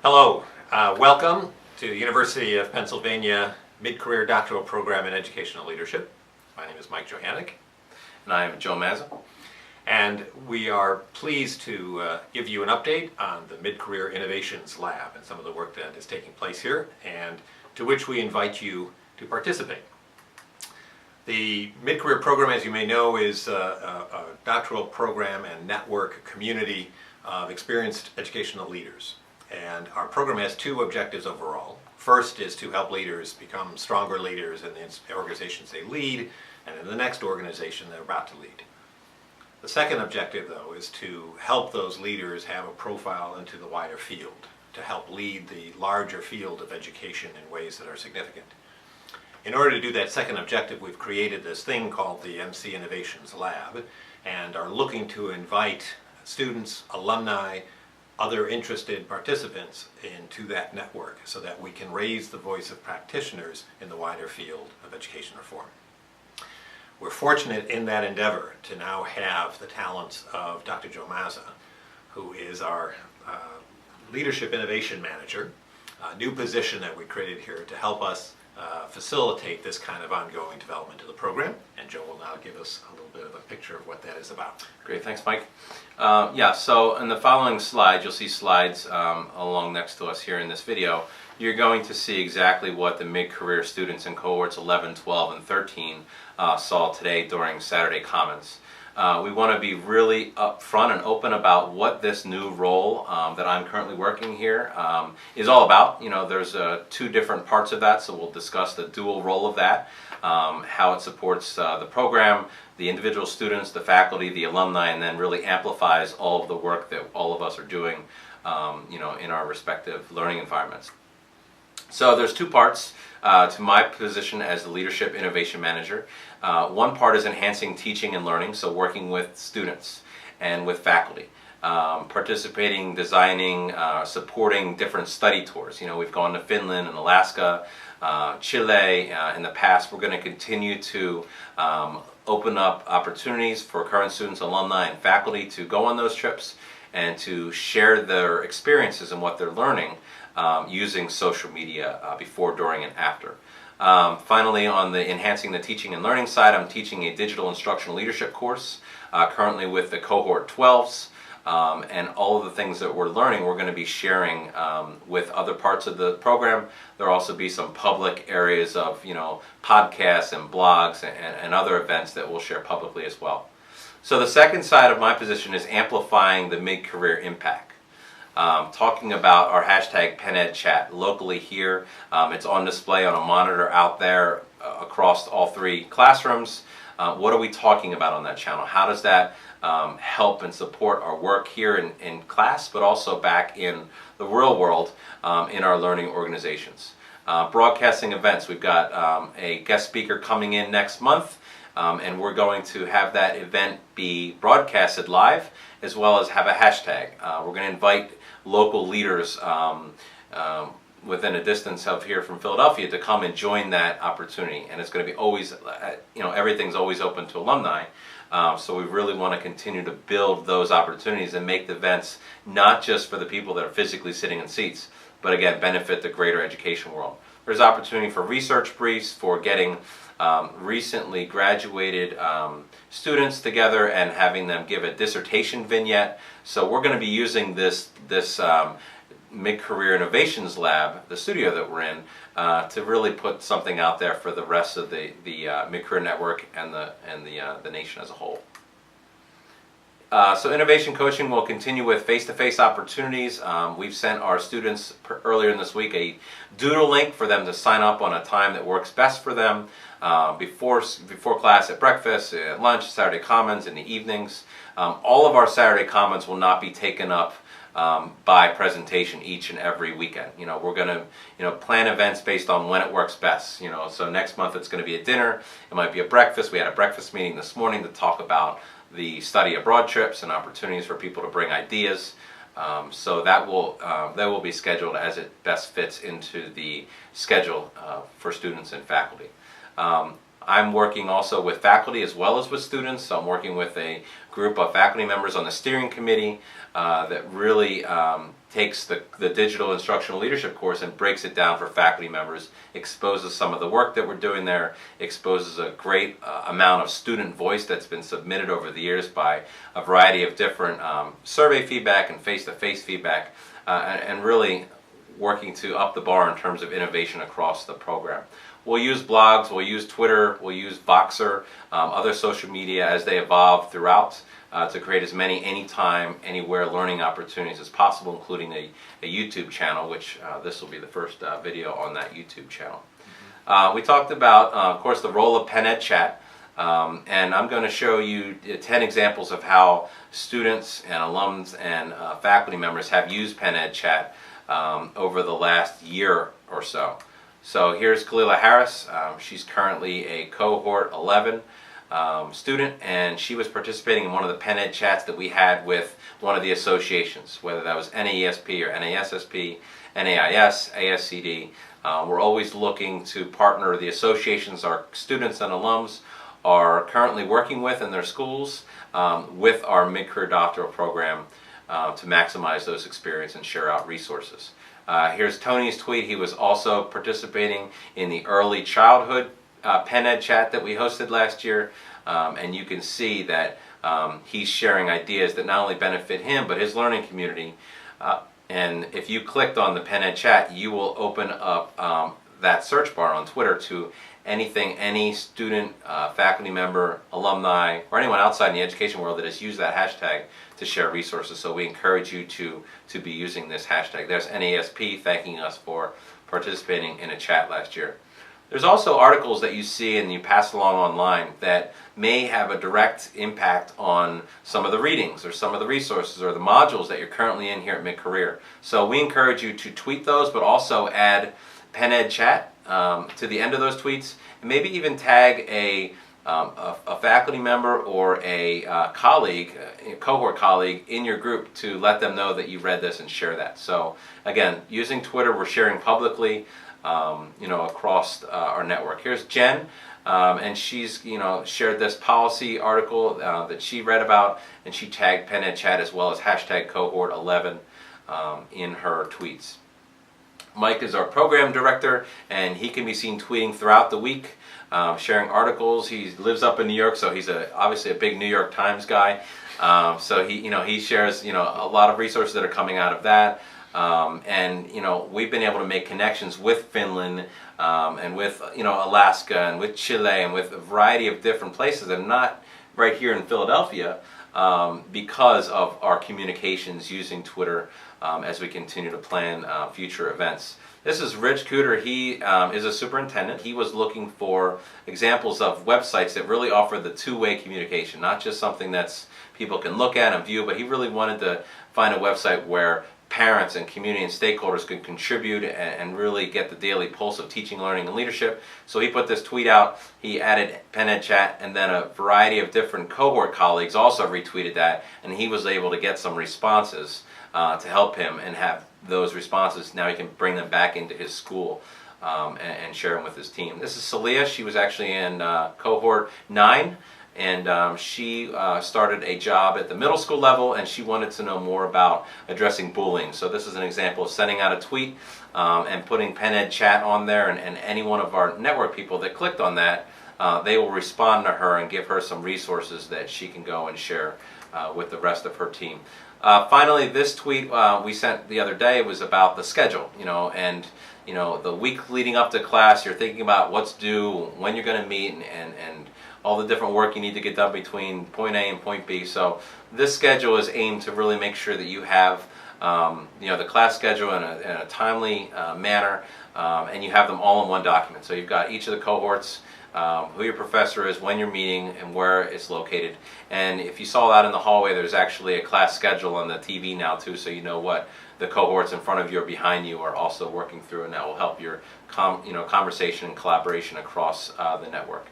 Hello, welcome to the University of Pennsylvania Mid-Career Doctoral Program in Educational Leadership. My name is Mike Johannick. And I am Joe Mazza. And we are pleased to give you an update on the Mid-Career Innovations Lab and some of the work that is taking place here, and to which we invite you to participate. The Mid-Career Program, as you may know, is a doctoral program and network community of experienced educational leaders. And our program has two objectives overall. First is to help leaders become stronger leaders in the organizations they lead and in the next organization they're about to lead. The second objective, though, is to help those leaders have a profile into the wider field, to help lead the larger field of education in ways that are significant. In order to do that second objective, we've created this thing called the MC Innovations Lab and are looking to invite students, alumni, other interested participants into that network so that we can raise the voice of practitioners in the wider field of education reform. We're fortunate in that endeavor to now have the talents of Dr. Joe Mazza, who is our Leadership Innovation Manager, a new position that we created here to help us facilitate this kind of ongoing development of the program. And Joe will now give us a little bit of a picture of what that is about. Great, thanks Mike. So in the following slide, you'll see slides along next to us here in this video. You're going to see exactly what the mid-career students in cohorts 11, 12, and 13 saw today during Saturday Commons. We want to be really upfront and open about what this new role that I'm currently working here is all about. You know, there's two different parts of that, so we'll discuss the dual role of that, how it supports the program, the individual students, the faculty, the alumni, and then really amplifies all of the work that all of us are doing in our respective learning environments. So there's two parts to my position as the Leadership Innovation Manager. One part is enhancing teaching and learning, so working with students and with faculty, participating, designing, supporting different study tours. You know, we've gone to Finland and Alaska, Chile in the past. We're going to continue to open up opportunities for current students, alumni, and faculty to go on those trips and to share their experiences and what they're learning using social media before, during, and after. Finally, on the enhancing the teaching and learning side, I'm teaching a digital instructional leadership course currently with the cohort 12s, and all of the things that we're learning we're going to be sharing with other parts of the program. There'll also be some public areas of podcasts and blogs and other events that we'll share publicly as well. So the second side of my position is amplifying the mid-career impact. Talking about our hashtag PennEdChat locally here. It's on display on a monitor out there across all three classrooms. What are we talking about on that channel? How does that help and support our work here in class, but also back in the real world in our learning organizations? Broadcasting events. We've got a guest speaker coming in next month, and we're going to have that event be broadcasted live as well as have a hashtag. We're going to invite local leaders within a distance of here from Philadelphia to come and join that opportunity, and it's going to be always, everything's always open to alumni, so we really want to continue to build those opportunities and make the events not just for the people that are physically sitting in seats, but again benefit the greater education world. There's opportunity for research briefs, for getting recently graduated students together and having them give a dissertation vignette. So we're going to be using this Mid-Career Innovations Lab, the studio that we're in, to really put something out there for the rest of the Mid-Career Network and the nation as a whole. So innovation coaching will continue with face-to-face opportunities. We've sent our students earlier in this week a doodle link for them to sign up on a time that works best for them before class, at breakfast, at lunch, Saturday Commons, in the evenings. All of our Saturday Commons will not be taken up by presentation each and every weekend. We're going to plan events based on when it works best. So next month it's going to be a dinner. It might be a breakfast. We had a breakfast meeting this morning to talk about the study abroad trips and opportunities for people to bring ideas. So that will be scheduled as it best fits into the schedule for students and faculty. I'm working also with faculty as well as with students. So I'm working with a group of faculty members on the steering committee that really takes the digital instructional leadership course and breaks it down for faculty members, exposes some of the work that we're doing there, exposes a great amount of student voice that's been submitted over the years by a variety of different survey feedback and face-to-face feedback, and really working to up the bar in terms of innovation across the program. We'll use blogs, we'll use Twitter, we'll use Voxer, other social media as they evolve throughout to create as many anytime, anywhere learning opportunities as possible, including a YouTube channel, which this will be the first video on that YouTube channel. We talked about, of course, the role of Penn Ed Chat, and I'm going to show you 10 examples of how students and alums and faculty members have used Penn Ed Chat over the last year or so. So here's Kalila Harris. She's currently a cohort 11 student, and she was participating in one of the Penn Ed chats that we had with one of the associations, whether that was NAESP or NASSP, NAIS, ASCD. We're always looking to partner the associations our students and alums are currently working with in their schools with our mid-career doctoral program to maximize those experiences and share out resources. Here's Tony's tweet. He was also participating in the early childhood Penn Ed chat that we hosted last year, and you can see that he's sharing ideas that not only benefit him but his learning community. And if you clicked on the Penn Ed chat, you will open up that search bar on Twitter to anything any student, faculty member, alumni, or anyone outside in the education world that has used that hashtag to share resources. So we encourage you to be using this hashtag. There's NASP thanking us for participating in a chat last year. There's also articles that you see and you pass along online that may have a direct impact on some of the readings or some of the resources or the modules that you're currently in here at Mid-Career. So we encourage you to tweet those, but also add Penn Ed Chat to the end of those tweets, and maybe even tag a faculty member or a colleague, a cohort colleague in your group to let them know that you read this and share that. So again, using Twitter, we're sharing publicly across our network. Here's Jen, and she's shared this policy article that she read about, and she tagged Penn Ed Chat as well as hashtag cohort 11 in her tweets. Mike is our program director, and he can be seen tweeting throughout the week, sharing articles. He lives up in New York, so he's obviously a big New York Times guy. So he shares a lot of resources that are coming out of that. And we've been able to make connections with Finland and with Alaska and with Chile and with a variety of different places that are not right here in Philadelphia because of our communications using Twitter as we continue to plan future events. This is Rich Cooter. He is a superintendent. He was looking for examples of websites that really offer the two-way communication, not just something that's people can look at and view, but he really wanted to find a website where parents and community and stakeholders could contribute and really get the daily pulse of teaching, learning, and leadership. So he put this tweet out. He added Penn Ed Chat, and then a variety of different cohort colleagues also retweeted that, and he was able to get some responses to help him and have those responses. Now he can bring them back into his school and share them with his team. This is Celia. She was actually in cohort 9. And she started a job at the middle school level, and she wanted to know more about addressing bullying. So this is an example of sending out a tweet and putting Penn Ed Chat on there, and any one of our network people that clicked on that, they will respond to her and give her some resources that she can go and share with the rest of her team. Finally, this tweet we sent the other day was about the schedule, and the week leading up to class, you're thinking about what's due, when you're going to meet, and all the different work you need to get done between point A and point B. So this schedule is aimed to really make sure that you have the class schedule in a timely manner, and you have them all in one document. So you've got each of the cohorts, who your professor is, when you're meeting, and where it's located. And if you saw that in the hallway, there's actually a class schedule on the TV now too, so you know what the cohorts in front of you or behind you are also working through, and that will help your conversation and collaboration across the network.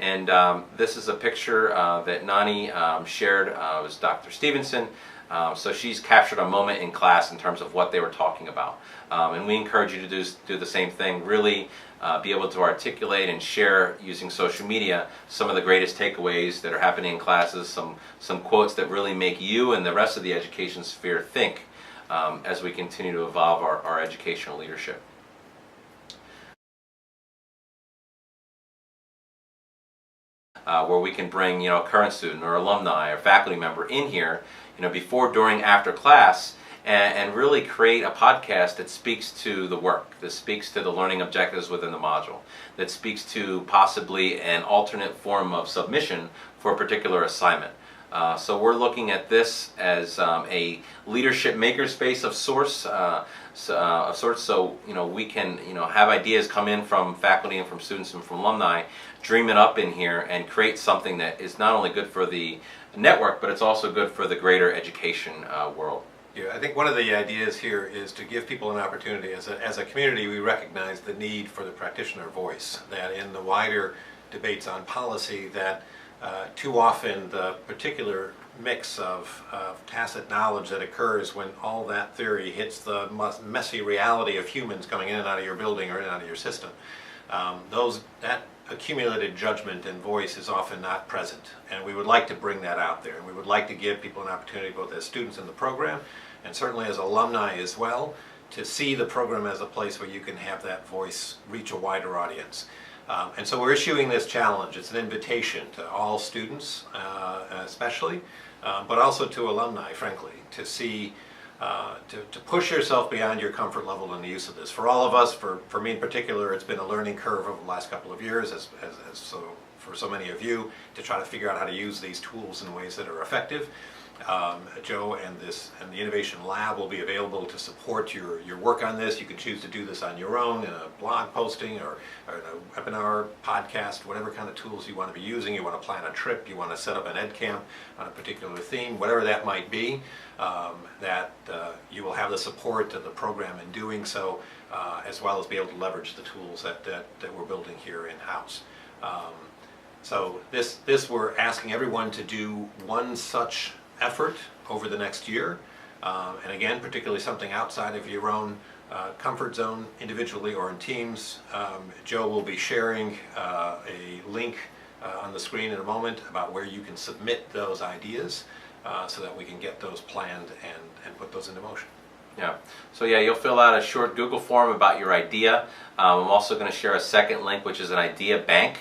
And this is a picture that Nani shared. It was Dr. Stevenson. So she's captured a moment in class in terms of what they were talking about. And we encourage you to do the same thing, really be able to articulate and share using social media some of the greatest takeaways that are happening in classes, some quotes that really make you and the rest of the education sphere think as we continue to evolve our educational leadership. Where we can bring, a current student or alumni or faculty member in here, before, during, after class, and really create a podcast that speaks to the work, that speaks to the learning objectives within the module, that speaks to possibly an alternate form of submission for a particular assignment. So we're looking at this as a leadership makerspace of sorts. So we can have ideas come in from faculty and from students and from alumni, dream it up in here, and create something that is not only good for the network, but it's also good for the greater education world. Yeah, I think one of the ideas here is to give people an opportunity. As a community, we recognize the need for the practitioner voice, that in the wider debates on policy, that too often the particular mix of tacit knowledge that occurs when all that theory hits the messy reality of humans coming in and out of your building or in and out of your system, that accumulated judgment and voice is often not present, and we would like to bring that out there, and we would like to give people an opportunity, both as students in the program and certainly as alumni as well, to see the program as a place where you can have that voice reach a wider audience. And so we're issuing this challenge. It's an invitation to all students especially, but also to alumni, frankly, to see, to push yourself beyond your comfort level in the use of this. For all of us, for me in particular, it's been a learning curve over the last couple of years, so for so many of you, to try to figure out how to use these tools in ways that are effective. Joe and the Innovation Lab will be available to support your work on this. You can choose to do this on your own in a blog posting or in a webinar, podcast, whatever kind of tools you want to be using. You want to plan a trip, you want to set up an ed camp on a particular theme, whatever that might be, you will have the support of the program in doing so, as well as be able to leverage the tools that we're building here in-house. So this we're asking everyone to do one such effort over the next year, and again, particularly something outside of your own comfort zone, individually or in teams. Joe will be sharing a link on the screen in a moment about where you can submit those ideas so that we can get those planned and put those into motion. Yeah. So yeah, you'll fill out a short Google form about your idea. I'm also going to share a second link, which is an idea bank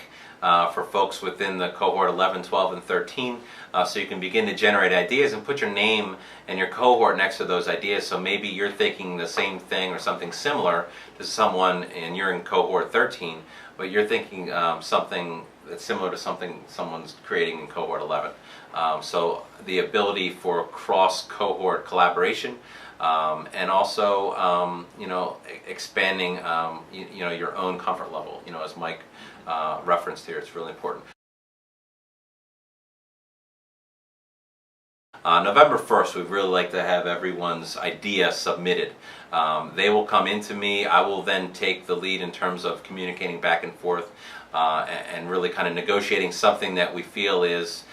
for folks within the cohort 11, 12, and 13. So you can begin to generate ideas and put your name and your cohort next to those ideas. So maybe you're thinking the same thing or something similar to someone, and you're in cohort 13, but you're thinking something that's similar to something someone's creating in cohort 11. So the ability for cross-cohort collaboration, and also expanding your own comfort level. As Mike referenced here, it's really important. November 1st, we'd really like to have everyone's idea submitted. They will come into me. I will then take the lead in terms of communicating back and forth and really kind of negotiating something that we feel is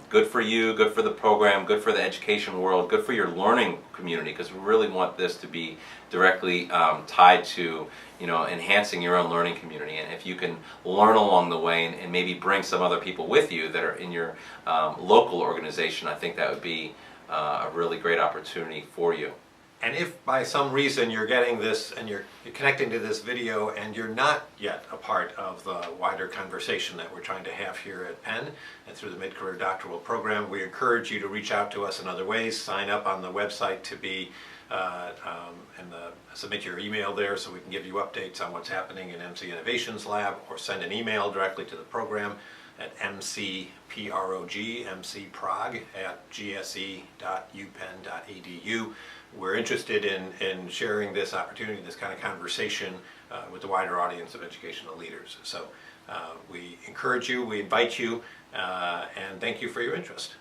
good for you, good for the program, good for the education world, good for your learning community, because we really want this to be directly tied to enhancing your own learning community. And if you can learn along the way and maybe bring some other people with you that are in your local organization, I think that would be a really great opportunity for you. And if by some reason you're getting this and you're connecting to this video and you're not yet a part of the wider conversation that we're trying to have here at Penn and through the Mid-Career Doctoral program, we encourage you to reach out to us in other ways. Sign up on the website to be submit your email there so we can give you updates on what's happening in MC Innovations Lab, or send an email directly to the program at mcprog@gse.upenn.edu. We're interested in sharing this opportunity, this kind of conversation with the wider audience of educational leaders. So we encourage you, we invite you, and thank you for your interest.